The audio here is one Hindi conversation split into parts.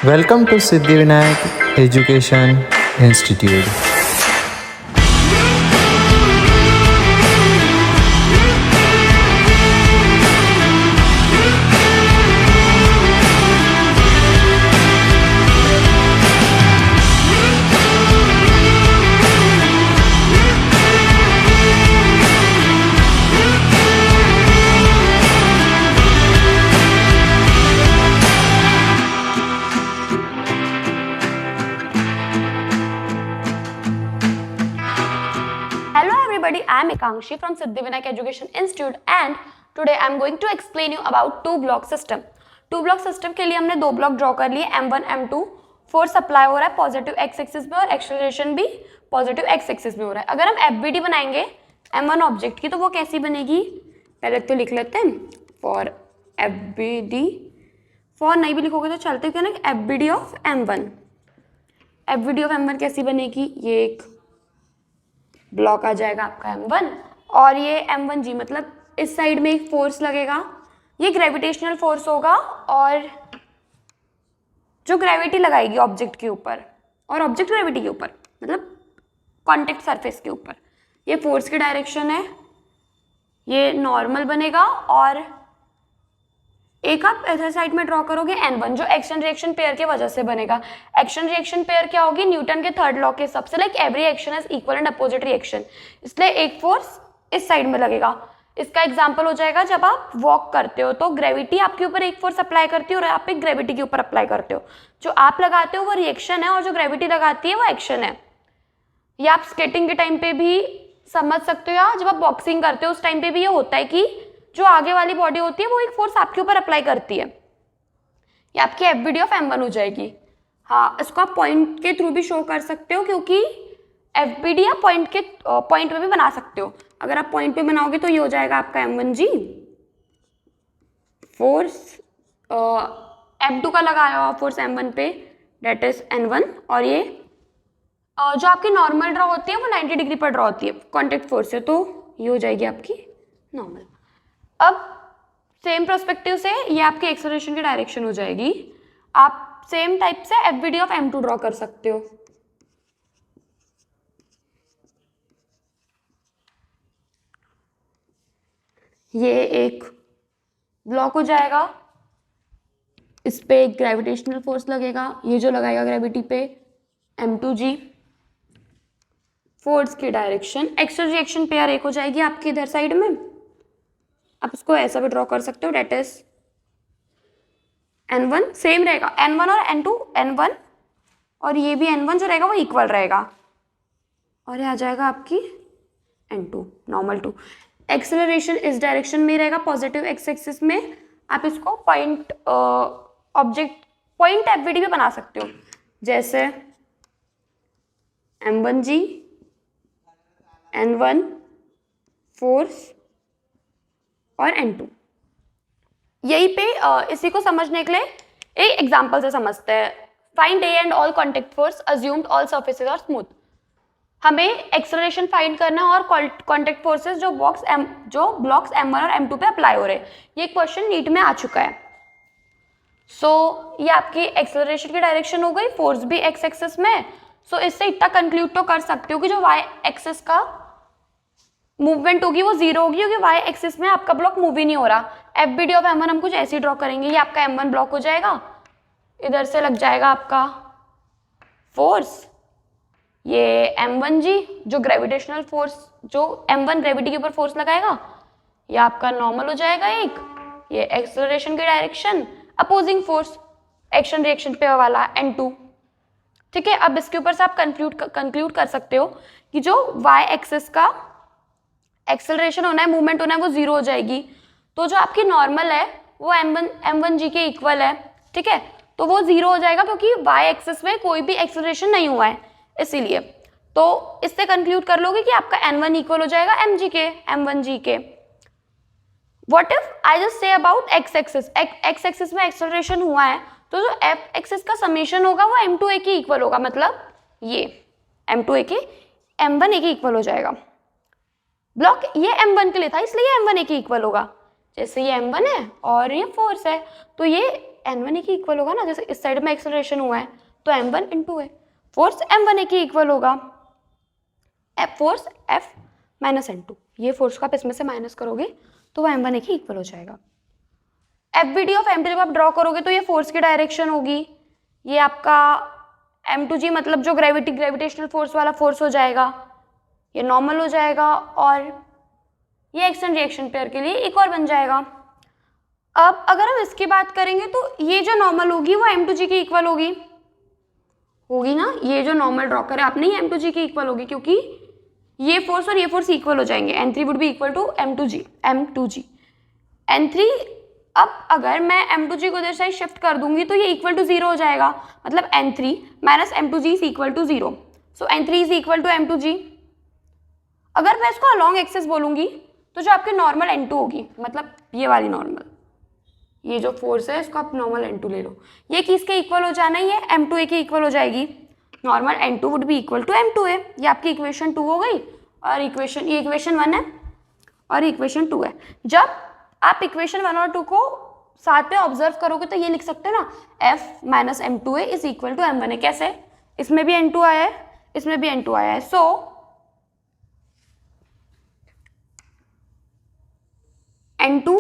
Welcome to Siddhivinayak Education Institute. I am Ekangshi from Siddhivinayak Education Institute and today I am going to explain you about two block system. Two block system के लिए हमने दो ब्लॉक ड्रॉ कर लिए M1 M2. फोर्स अप्लाई हो रहा है पॉजिटिव एक्स एक्सिस में और एक्सेलरेशन भी पॉजिटिव एक्स एक्सिस में हो रहा है. अगर हम FBD बनाएंगे M1 ऑब्जेक्ट की तो वो कैसी बनेगी, पहले तो लिख लेते हैं फॉर FBD. फॉर नहीं भी लिखोगे तो चलते क्यों ना, FBD of M1. FBD of M1 कैसी बनेगी, ये एक ब्लॉक आ जाएगा आपका M1 और ये M1G, मतलब इस साइड में एक फोर्स लगेगा, ये ग्रेविटेशनल फोर्स होगा और जो ग्रेविटी लगाएगी ऑब्जेक्ट के ऊपर और ऑब्जेक्ट ग्रेविटी के ऊपर मतलब कॉन्टेक्ट सरफेस के ऊपर, ये फोर्स की डायरेक्शन है, ये नॉर्मल बनेगा. और एक आप इधर साइड में ड्रॉ करोगे N1 जो एक्शन रिएक्शन पेयर के वजह से बनेगा. एक्शन रिएक्शन पेयर क्या होगी, न्यूटन के थर्ड लॉ के हिसाब से like every action is equal and opposite reaction, इसलिए एक फोर्स इस साइड में लगेगा. इसका एग्जांपल हो जाएगा जब आप वॉक करते हो तो ग्रेविटी आपके ऊपर एक फोर्स अप्लाई करती है और आप एक ग्रेविटी के ऊपर अप्लाई करते हो. जो आप लगाते हो वो रिएक्शन है और जो ग्रेविटी लगाती है वो एक्शन है. या आप स्केटिंग के टाइम पे भी समझ सकते हो या जब आप बॉक्सिंग करते हो उस टाइम पे भी ये होता है कि जो आगे वाली बॉडी होती है वो एक फोर्स आपके ऊपर अप्लाई करती है. ये आपकी FBD ऑफ M1 हो जाएगी. हाँ, इसको आप पॉइंट के थ्रू भी शो कर सकते हो क्योंकि FBD आप पॉइंट पे भी बना सकते हो. अगर आप पॉइंट पे बनाओगे तो ये हो जाएगा आपका M1G. फोर्स M2 का लगाया हुआ फोर्स M1 पे डेट इज N1 और ये जो आपकी नॉर्मल ड्रॉ होती है वो 90 डिग्री पर ड्रॉ होती है कॉन्टेक्ट फोर्स से, तो ये हो जाएगी आपकी नॉर्मल. अब सेम पर्सपेक्टिव से ये आपके एक्सेलरेशन की डायरेक्शन हो जाएगी. आप सेम टाइप से FBD ऑफ M2 ड्रॉ कर सकते हो. ये एक ब्लॉक हो जाएगा, इस पे एक ग्रेविटेशनल फोर्स लगेगा, ये जो लगाएगा ग्रेविटी पे M2G. फोर्स की डायरेक्शन एक्सल रिएक्शन पेयर एक हो जाएगी आपकी इधर साइड में. आप इसको ऐसा भी ड्रॉ कर सकते हो डेट इज N1 सेम रहेगा, N1 और N2 N1 और ये भी N1 जो रहेगा वो इक्वल रहेगा और ये आ जाएगा आपकी N2 नॉर्मल 2. एक्सेलरेशन इस डायरेक्शन में रहेगा पॉजिटिव एक्स एक्सिस में. आप इसको पॉइंट ऑब्जेक्ट पॉइंट FBD भी बना सकते हो, जैसे M1G N1 फोर्स और N2. यही पे इसी को समझने के लिए एक एग्जांपल से समझते हैं. Find a and all contact force assumed all surfaces are smooth. हमें एक्सेलरेशन फाइंड करना और कॉन्टेक्ट फोर्सेस जो ब्लॉक्स M1 और M2 पे अप्लाई हो रहे हैं. ये क्वेश्चन नीट में आ चुका है. ये आपकी एक्सेलरेशन की डायरेक्शन हो गई, फोर्स भी एक्स एक्सिस में. इससे इतना कंक्लूड तो कर सकते हो कि जो वाई एक्सिस का मूवमेंट होगी वो जीरो होगी क्योंकि वाई एक्सिस में आपका ब्लॉक मूव ही नहीं हो रहा. FBD ऑफ M1 हम कुछ ऐसे ही ड्रॉ करेंगे. ये आपका M1 ब्लॉक हो जाएगा, इधर से लग जाएगा आपका फोर्स, ये M1G जो ग्रेविटेशनल फोर्स जो M1 ग्रेविटी के ऊपर फोर्स लगाएगा, ये आपका नॉर्मल हो जाएगा एक, ये एक्सेलरेशन की direction opposing force action reaction पे वाला N2. ठीक है, अब इसके ऊपर से आप कंक्लूड कर सकते हो कि जो वाई एक्सिस का एक्सेलरेशन होना है, मूवमेंट होना है, वो जीरो हो जाएगी. तो जो आपकी नॉर्मल है वो M1G के इक्वल है. ठीक है, तो वो जीरो हो जाएगा क्योंकि वाई एक्सिस में कोई भी एक्सेलरेशन नहीं हुआ है इसीलिए. तो इससे कंक्लूड कर लोगे कि आपका N1 इक्वल हो जाएगा M1G के. What if I just say about x axis, x axis में एक्सेलरेशन हुआ है तो जो F एक्सिस का समेशन होगा वो M2A के इक्वल होगा, मतलब ये M2A के M1A के इक्वल हो जाएगा. ब्लॉक ये M1 के लिए था इसलिए M1A के इक्वल होगा. जैसे ये M1 है और ये फोर्स है तो ये n1 के इक्वल होगा ना, जैसे इस साइड में एक्सेलरेशन हुआ है तो m1 इंटू ए, फोर्स m1 के इक्वल होगा फोर्स F माइनस n2, ये फोर्स को आप इसमें से माइनस करोगे तो वो m1 के इक्वल हो जाएगा। FBD ऑफ m2 जब आप ड्रॉ करोगे तो ये फोर्स की डायरेक्शन होगी, ये आपका m2g मतलब जो ग्रेविटेशनल फोर्स वाला फोर्स हो जाएगा, ये नॉर्मल हो जाएगा और ये एक्शन रिएक्शन पेयर के लिए एक और बन जाएगा। अब अगर हम इसकी बात करेंगे तो ये जो नॉर्मल होगी वो m2g के इक्वल होगी ना, ये जो नॉर्मल ड्रॉ करे आपने ये m2g के इक्वल होगी, क्योंकि ये फोर्स और ये फोर्स इक्वल हो जाएंगे, n3 would be equal to m2g। n3 अब अगर मैं m2g को इधर साइड शिफ्ट कर दूंगी तो ये इक्वल टू 0 हो जाएगा, मतलब n3 minus m2g is equal to 0, so n3 is equal to m2g। अगर मैं इसको अलॉन्ग एक्सिस बोलूंगी तो जो आपके नॉर्मल n2 होगी, मतलब ये वाली नॉर्मल, ये जो फोर्स है इसको आप नॉर्मल n2 ले लो, ये किसके इक्वल हो जाना है, ये m2a के इक्वल हो जाएगी। Normal n2 would be equal to m2a, ये आपकी इक्वेशन 2 हो गई और ये इक्वेशन 1 है और इक्वेशन 2 है। जब आप इक्वेशन 1 और 2 को साथ में ऑब्जर्व करोगे तो ये लिख सकते हो ना, f minus m2a is equal to m1a। कैसे, इसमें भी n2 आया है, इसमें भी n2 आया है, सो n2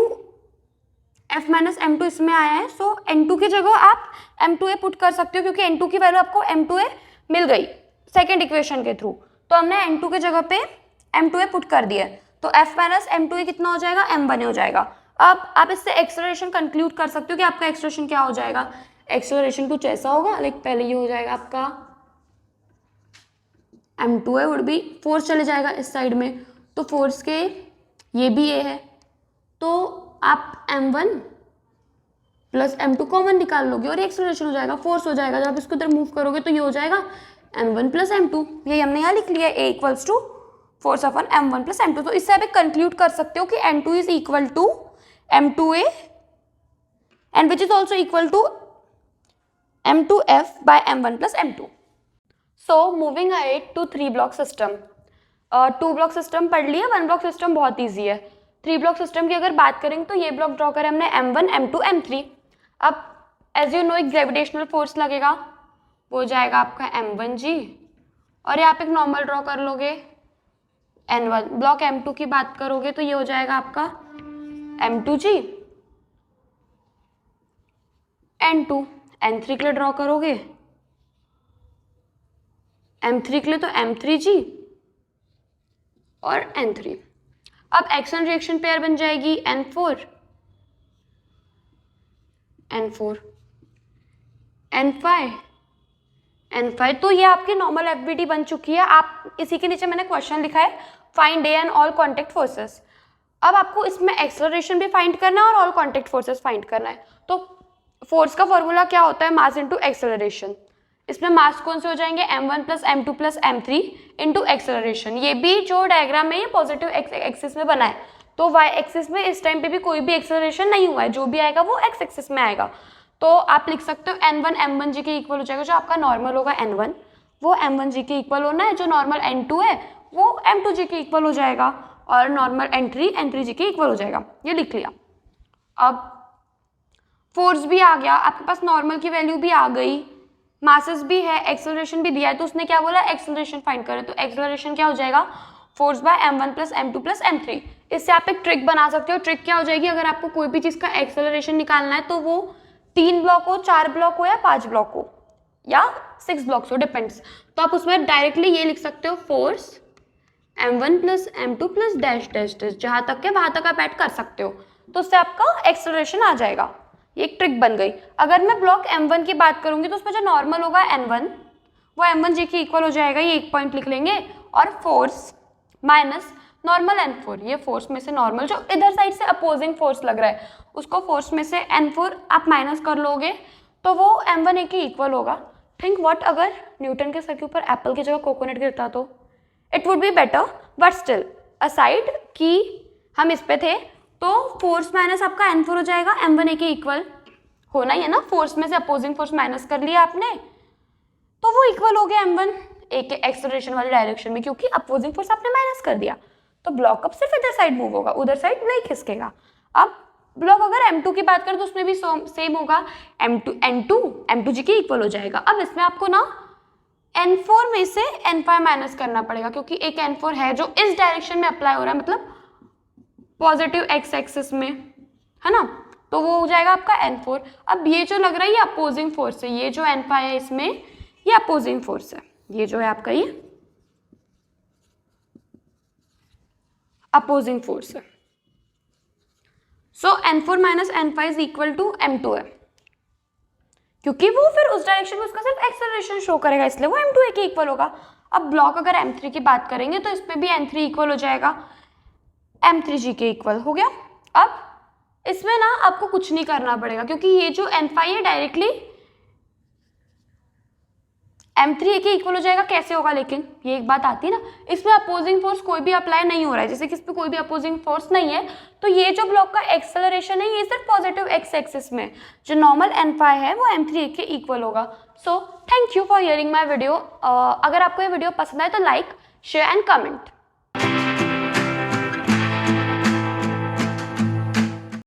f माइनस m2 इसमें आया है, सो n2 की जगह आप m2a पुट कर सकते हो, क्योंकि n2 की वैल्यू आपको m2a मिल गई सेकेंड इक्वेशन के थ्रू, तो हमने n2 की जगह पे m2a पुट कर दिया, तो f माइनस m2a कितना हो जाएगा, m1a हो जाएगा। अब आप इससे एक्सेलरेशन कंक्लूड कर सकते हो कि आपका एक्सेलरेशन क्या हो जाएगा, एक्सेलरेशन कुछ ऐसा होगा, लाइक पहले ये हो जाएगा आपका m2a वुड बी, फोर्स चले जाएगा इस साइड में, तो फोर्स के ये भी a है, तो आप m1 प्लस m2 कॉमन निकाल लोगे और एक्सेलरेशन हो जाएगा, फोर्स हो जाएगा। जब आप इसको इधर मूव करोगे तो ये हो जाएगा m1 प्लस m2, यही हमने यहाँ लिख लिया, a equals to force upon m1 plus m2। तो इससे आप एक कंक्लूड कर सकते हो कि n2 is equal to m2a and which is also equal to m2f by m1 plus m2। So moving ahead to 3 block system. 2 block system पढ़ लिया, 1 ब्लॉक सिस्टम बहुत ईजी है। 3 ब्लॉक सिस्टम की अगर बात करेंगे तो ये ब्लॉक ड्रॉ करें हमने m1 m2 m3। अब एज यू नो एक ग्रेविटेशनल फोर्स लगेगा, वो जाएगा आपका m1g और यहाँ पे एक नॉर्मल ड्रॉ कर लोगे n1। ब्लॉक m2 की बात करोगे तो ये हो जाएगा आपका m2g, n2। n3 के लिए ड्रॉ करोगे m3 के लिए तो m3g और n3। अब एक्शन रिएक्शन पेयर बन जाएगी n4 n5। तो ये आपकी नॉर्मल एफबीडी बन चुकी है। आप इसी के नीचे मैंने क्वेश्चन लिखा है, find a and all contact forces. अब आपको इसमें एक्सेलरेशन भी फाइंड करना है और ऑल कॉन्टेक्ट फोर्सेस फाइंड करना है। तो फोर्स का फॉर्मूला क्या होता है, मास इंटू एक्सेलरेशन। इसमें मास कौन से हो जाएंगे, m1 plus m2 plus m3 into acceleration. ये भी जो डायग्राम है ये पॉजिटिव एक्सिस में बना है, तो y एक्सिस में इस टाइम पे भी कोई भी एक्सेलरेशन नहीं हुआ है, जो भी आएगा वो x एक्सिस में आएगा। तो आप लिख सकते हो n1 m1g के इक्वल हो जाएगा। जो आपका नॉर्मल होगा n1 वो m1g के इक्वल होना है, जो नॉर्मल n2 है वो m2g के इक्वल हो जाएगा और नॉर्मल n3g के इक्वल हो जाएगा। ये लिख लिया। अब फोर्स भी आ गया आपके पास, नॉर्मल की वैल्यू भी आ गई, मासेस भी है, एक्सेलरेशन भी दिया है, तो उसने क्या बोला एक्सेलरेशन फाइंड करें। तो एक्सेलरेशन क्या हो जाएगा, force by m1 plus m2 plus m3। इससे आप एक ट्रिक बना सकते हो। ट्रिक क्या हो जाएगी, अगर आपको कोई भी चीज़ का एक्सेलरेशन निकालना है तो वो 3 ब्लॉक हो, 4 ब्लॉक हो या 5 ब्लॉक हो या 6 ब्लॉक्स हो, डिपेंड्स। तो आप उसमें डायरेक्टली ये लिख सकते हो, force m1 plus m2 plus dash dash dash, जहाँ तक है वहाँ तक आप ऐड कर सकते हो, तो उससे आपका एक्सेलरेशन आ जाएगा। ये एक ट्रिक बन गई। अगर मैं ब्लॉक m1 की बात करूंगी तो उसमें जो नॉर्मल होगा n1 वो m1g के इक्वल हो जाएगा, ये एक पॉइंट लिख लेंगे, और फोर्स माइनस नॉर्मल n4, ये फोर्स में से नॉर्मल जो इधर साइड से अपोजिंग फोर्स लग रहा है उसको फोर्स में से n4 आप माइनस कर लोगे तो वो m1a के इक्वल होगा। थिंक व्हाट अगर न्यूटन के सर के ऊपर एप्पल की जगह कोकोनट गिरता तो it would be better, but still aside कि हम इस पे थे, तो फोर्स माइनस आपका n4 हो जाएगा m1a के इक्वल होना ही है ना। फोर्स में से अपोजिंग फोर्स माइनस कर लिया आपने तो वो इक्वल हो गया m1a के एक्सेलरेशन वाली डायरेक्शन में, क्योंकि अपोजिंग फोर्स आपने माइनस कर दिया। तो ब्लॉक अब सिर्फ इधर साइड मूव होगा, उधर साइड नहीं खिसकेगा। अब ब्लॉक अगर M2 की बात करें तो उसमें भी सेम होगा, M2G के इक्वल हो जाएगा। अब इसमें आपको ना N4 में से N5 माइनस करना पड़ेगा, क्योंकि एक N4 है जो इस डायरेक्शन में अप्लाई हो रहा है, मतलब पॉजिटिव एक्स एक्सिस में, है ना, तो वो हो जाएगा आपका N4। अब ये जो लग रहा है ये अपोजिंग फोर्स है, ये जो N5 है इसमें ये अपोजिंग फोर्स है, ये जो है आपका ये अपोजिंग फोर्स है। So N4 minus N5 is equal to M2 है, क्योंकि वो फिर उस डायरेक्शन में उसका सिर्फ एक्सेलरेशन शो करेगा, इसलिए वो M2A के इक्वल होगा। अब ब्लॉक अगर M3 की बात करेंगे तो इसमें भी N3 इक्वल हो जाएगा M3G के इक्वल हो गया। अब इसमें ना आपको कुछ नहीं करना पड़ेगा, क्योंकि ये जो N5 है डायरेक्टली M3A के इक्वल हो जाएगा। कैसे होगा, लेकिन ये एक बात आती है ना, इसमें अपोजिंग फोर्स कोई भी अप्लाई नहीं हो रहा है, जैसे कि इसमें कोई भी अपोजिंग फोर्स नहीं है, तो ये जो ब्लॉक का एक्सेलरेशन है ये सिर्फ पॉजिटिव एक्स एक्सिस में, जो नॉर्मल N5 है वो M3A के इक्वल होगा। So thank you for hearing my video. अगर आपको ये वीडियो पसंद आए तो लाइक, शेयर एंड कमेंट।